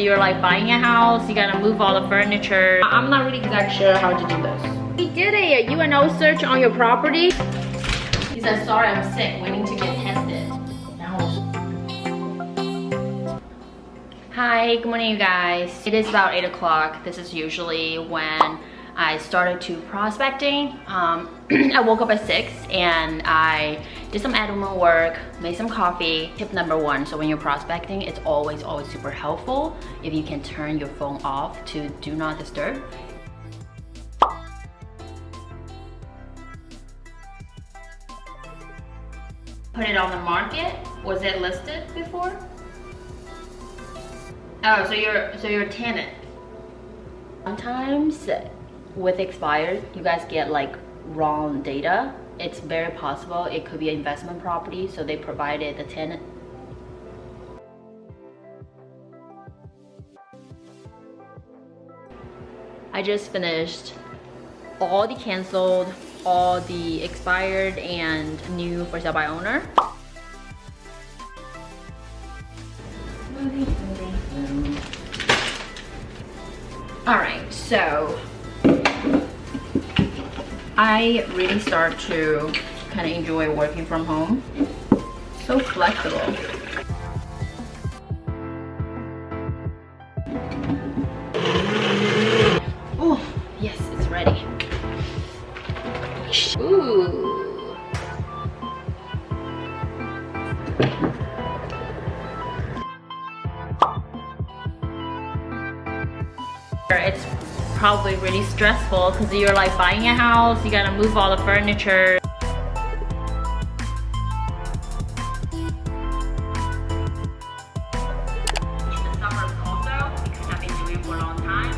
you're like buying a house, you gotta move all the furniture. I'm not really exactly sure how to do this. We did a UNO search on your property. He said, sorry, I'm sick, waiting to get tested. Hi, good morning you guys. It is about 8 o'clock. This is usually when I started to prospecting. I woke up at 6 and I did some admin work, made some coffee. Tip number 1, so when you're prospecting, it's always super helpful if you can turn your phone off to do not disturb. Put it on the market. Was it listed before? Oh, so you're a tenant. Sometimes with expired, you guys get like wrong data. It's very possible it could be an investment property, so they provided the tenant. I just finished all the canceled, all the expired and new for sale by owner. All right, so I really start to kind of enjoy working from home. So flexible. Oh, yes, it's ready. Ooh. It's probably really stressful because you're like buying a house, you gotta move all the furniture. The summers also, because I've been doing it for a long time.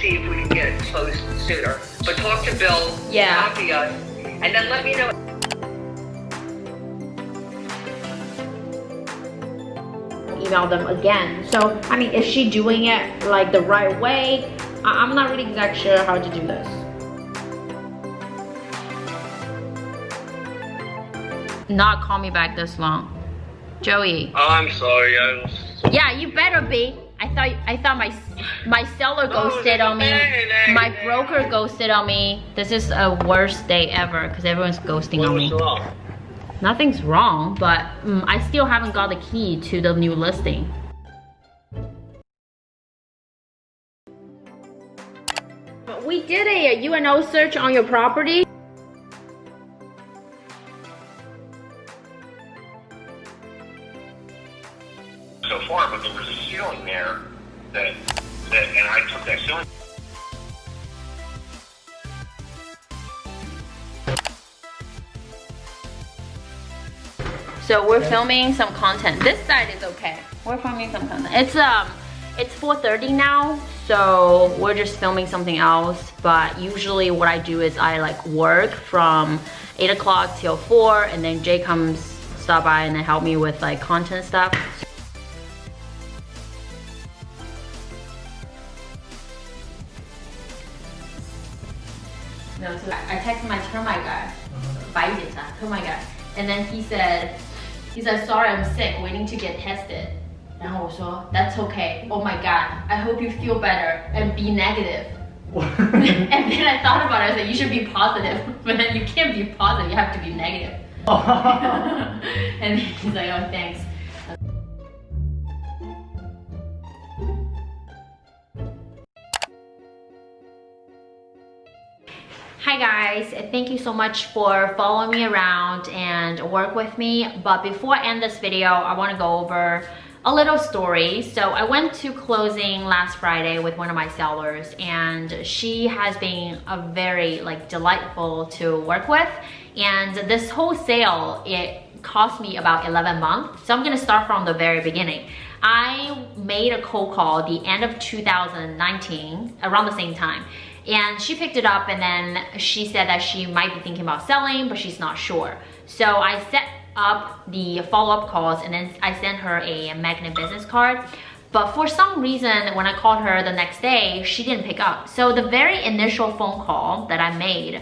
See if we can get it closed sooner. But talk to Bill, copy us, and then let me know. Email them again. So I mean, is she doing it like the right way? I'm not really exactly sure how to do this. Not call me back this long, Joey. Oh, I'm sorry. Yeah, you better be. I thought my seller ghosted on me. My broker ghosted on me. This is a worst day ever because everyone's ghosting on me. What's wrong? Nothing's wrong, but I still haven't got the key to the new listing. We did a UNO search on your property. So far, but there was a ceiling there and I took that ceiling. So we're filming some content. This side is okay. We're filming some content. It's 4:30 now, so we're just filming something else. But usually what I do is I like work from 8 o'clock till 4, and then Jay comes, stop by, and then help me with like content stuff. No, so I texted my termite guy, termite guy, and then he said, sorry, I'm sick, waiting to get tested. 然后我说 that's okay. Oh my god, I hope you feel better and be negative. And then I thought about it, I said you should be positive, but then you can't be positive, you have to be negative. And he's like, oh thanks. Hi guys, thank you so much for following me around and work with me. But before I end this video, I want to go over a little story. So I went to closing last Friday with one of my sellers, and she has been a very like delightful to work with. And this whole sale, it cost me about 11 months. So I'm gonna start from the very beginning. I made a cold call the end of 2019, around the same time. And she picked it up, and then she said that she might be thinking about selling, but she's not sure. So I set up the follow-up calls, and then I sent her a magnet business card. But for some reason, when I called her the next day, she didn't pick up. So the very initial phone call that I made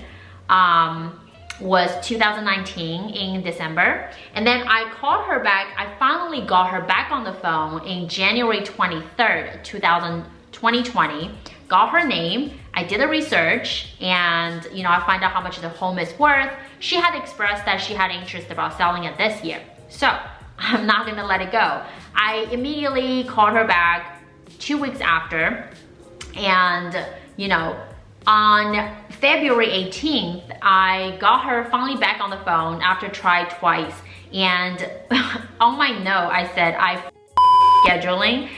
was 2019 in December. And then I called her back. I finally got her back on the phone in January 23rd, 2020. Got her name. I did the research and I find out how much the home is worth. She had expressed that she had interest about selling it this year. So I'm not gonna let it go. I immediately called her back 2 weeks after, and on February 18th, I got her finally back on the phone after trying twice. And on my note, I said, scheduling.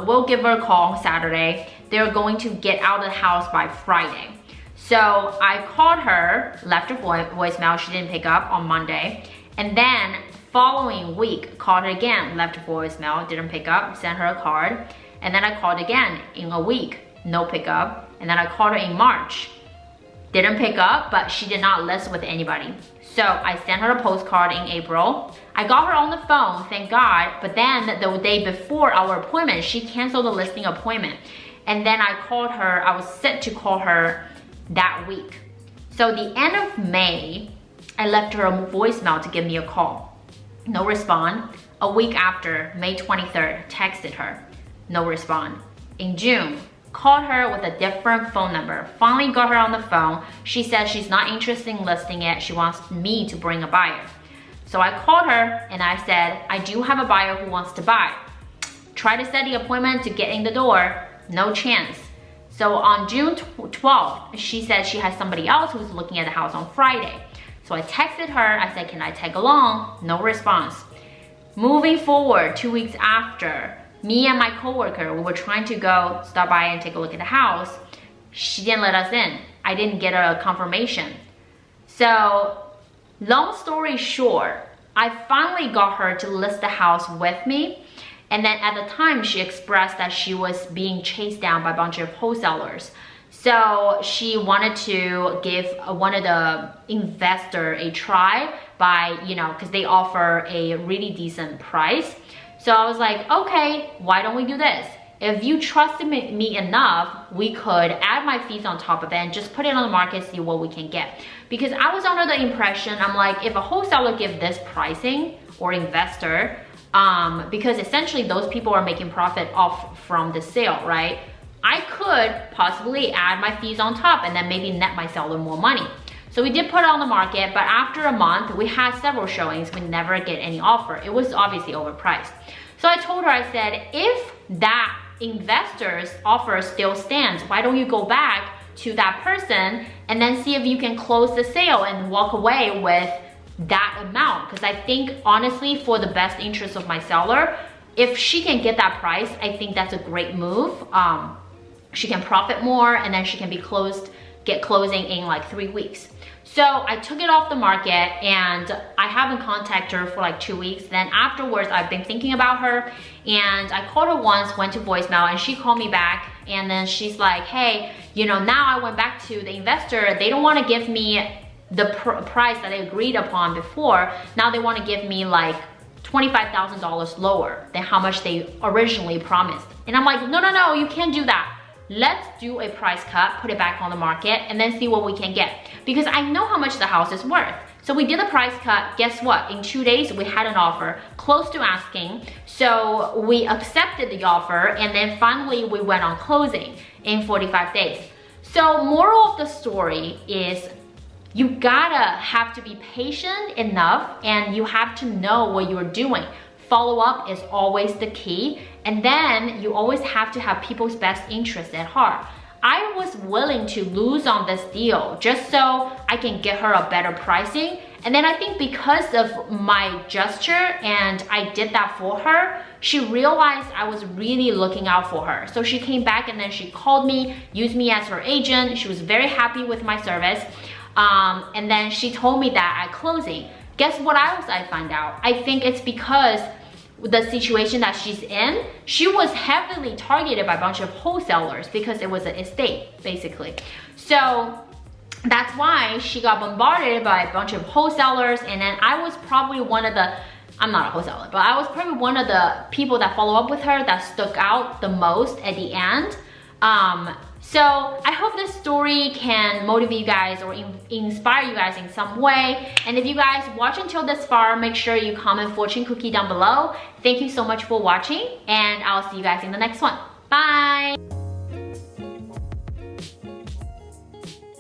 We'll give her a call on Saturday. They're going to get out of the house by Friday. So I called her, left her voicemail. She didn't pick up on Monday. And then following week, called her again, left her voicemail, didn't pick up, sent her a card. And then I called again in a week, no pickup. And then I called her in March, didn't pick up, but she did not list with anybody. So I sent her a postcard in April. I got her on the phone, thank God, but then the day before our appointment, she canceled the listing appointment. And then I called her, I was set to call her that week. So the end of May, I left her a voicemail to give me a call. No response. A week after, May 23rd, texted her. No response. In June, called her with a different phone number. Finally got her on the phone. She said she's not interested in listing it. She wants me to bring a buyer. So I called her and I said, I do have a buyer who wants to buy. Try to set the appointment to get in the door. No chance. So on June 12th, she said she has somebody else who's looking at the house on Friday. So I texted her. I said, can I tag along? No response. Moving forward, 2 weeks after, me and my coworker, we were trying to go stop by and take a look at the house. She didn't let us in. I didn't get a confirmation. So long story short, I finally got her to list the house with me. And then at the time, she expressed that she was being chased down by a bunch of wholesalers. So she wanted to give one of the investor a try by, because they offer a really decent price. So I was like, okay, why don't we do this? If you trusted me enough, we could add my fees on top of it and just put it on the market, see what we can get. Because I was under the impression, I'm like, if a wholesaler give this pricing or investor, because essentially those people are making profit off from the sale, right? I could possibly add my fees on top and then maybe net my seller more money. So we did put it on the market, but after a month, we had several showings. We never get any offer. It was obviously overpriced. So I told her, I said, if that investor's offer still stands, why don't you go back to that person and then see if you can close the sale and walk away with that amount? Because I think honestly, for the best interest of my seller, if she can get that price, I think that's a great move. She can profit more and then she can get closing in like 3 weeks. So I took it off the market and I haven't contacted her for like 2 weeks. Then afterwards, I've been thinking about her and I called her once, went to voicemail, and she called me back. And then she's like, hey, now I went back to the investor. They don't want to give me the price that I agreed upon before. Now they want to give me like $25,000 lower than how much they originally promised. And I'm like, no, you can't do that. Let's do a price cut, put it back on the market, and then see what we can get. Because I know how much the house is worth. So we did a price cut. Guess what? In 2 days, we had an offer close to asking. So we accepted the offer, and then finally we went on closing in 45 days. So moral of the story is you gotta have to be patient enough, and you have to know what you're doing. Follow up is always the key. And then you always have to have people's best interests at heart. I was willing to lose on this deal just so I can get her a better pricing. And then I think because of my gesture and I did that for her, she realized I was really looking out for her. So she came back and then she called me, used me as her agent. She was very happy with my service. And then she told me that at closing. Guess what else I found out? I think it's because the situation that she's in, she was heavily targeted by a bunch of wholesalers because it was an estate, basically. So that's why she got bombarded by a bunch of wholesalers. And then I was probably one of the, I'm not a wholesaler, but I was probably one of the people that follow up with her that stuck out the most at the end. So I hope this story can motivate you guys or inspire you guys in some way. And if you guys watch until this far, make sure you comment fortune cookie down below. Thank you so much for watching, and I'll see you guys in the next one. Bye!